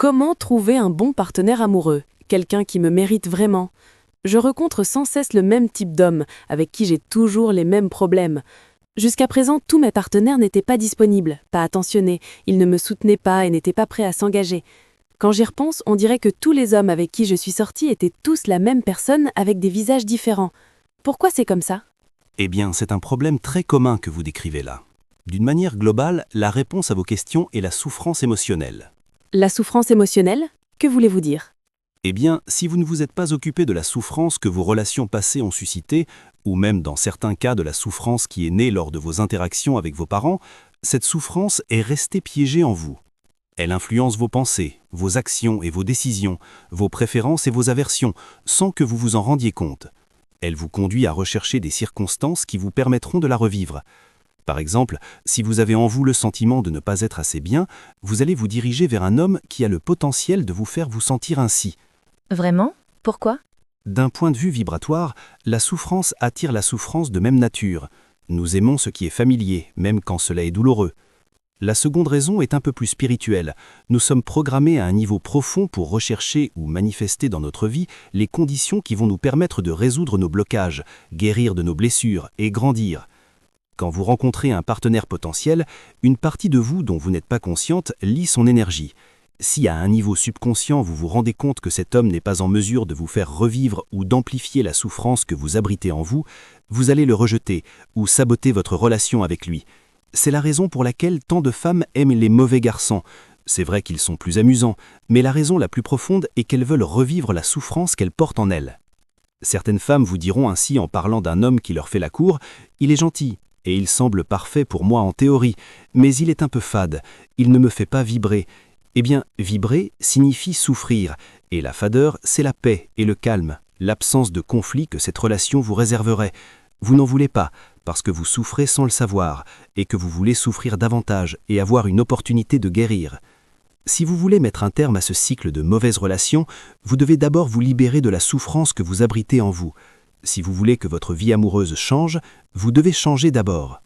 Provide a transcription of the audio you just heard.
Comment trouver un bon partenaire amoureux, quelqu'un qui me mérite vraiment? Je rencontre sans cesse le même type d'homme, avec qui j'ai toujours les mêmes problèmes. Jusqu'à présent, tous mes partenaires n'étaient pas disponibles, pas attentionnés, ils ne me soutenaient pas et n'étaient pas prêts à s'engager. Quand j'y repense, on dirait que tous les hommes avec qui je suis sortie étaient tous la même personne avec des visages différents. Pourquoi c'est comme ça? Eh bien, c'est un problème très commun que vous décrivez là. D'une manière globale, la réponse à vos questions est la souffrance émotionnelle. La souffrance émotionnelle? Que voulez-vous dire? Eh bien, si vous ne vous êtes pas occupé de la souffrance que vos relations passées ont suscitée, ou même dans certains cas de la souffrance qui est née lors de vos interactions avec vos parents, cette souffrance est restée piégée en vous. Elle influence vos pensées, vos actions et vos décisions, vos préférences et vos aversions, sans que vous vous en rendiez compte. Elle vous conduit à rechercher des circonstances qui vous permettront de la revivre. Par exemple, si vous avez en vous le sentiment de ne pas être assez bien, vous allez vous diriger vers un homme qui a le potentiel de vous faire vous sentir ainsi. Vraiment? Pourquoi? D'un point de vue vibratoire, la souffrance attire la souffrance de même nature. Nous aimons ce qui est familier, même quand cela est douloureux. La seconde raison est un peu plus spirituelle. Nous sommes programmés à un niveau profond pour rechercher ou manifester dans notre vie les conditions qui vont nous permettre de résoudre nos blocages, guérir de nos blessures et grandir. Quand vous rencontrez un partenaire potentiel, une partie de vous dont vous n'êtes pas consciente lit son énergie. Si à un niveau subconscient vous vous rendez compte que cet homme n'est pas en mesure de vous faire revivre ou d'amplifier la souffrance que vous abritez en vous, vous allez le rejeter ou saboter votre relation avec lui. C'est la raison pour laquelle tant de femmes aiment les mauvais garçons. C'est vrai qu'ils sont plus amusants, mais la raison la plus profonde est qu'elles veulent revivre la souffrance qu'elles portent en elles. Certaines femmes vous diront ainsi en parlant d'un homme qui leur fait la cour « Il est gentil, et il semble parfait pour moi en théorie, mais il est un peu fade, il ne me fait pas vibrer. » Eh bien, vibrer signifie souffrir, et la fadeur, c'est la paix et le calme, l'absence de conflit que cette relation vous réserverait. Vous n'en voulez pas, parce que vous souffrez sans le savoir, et que vous voulez souffrir davantage et avoir une opportunité de guérir. Si vous voulez mettre un terme à ce cycle de mauvaises relations, vous devez d'abord vous libérer de la souffrance que vous abritez en vous. Si vous voulez que votre vie amoureuse change, vous devez changer d'abord.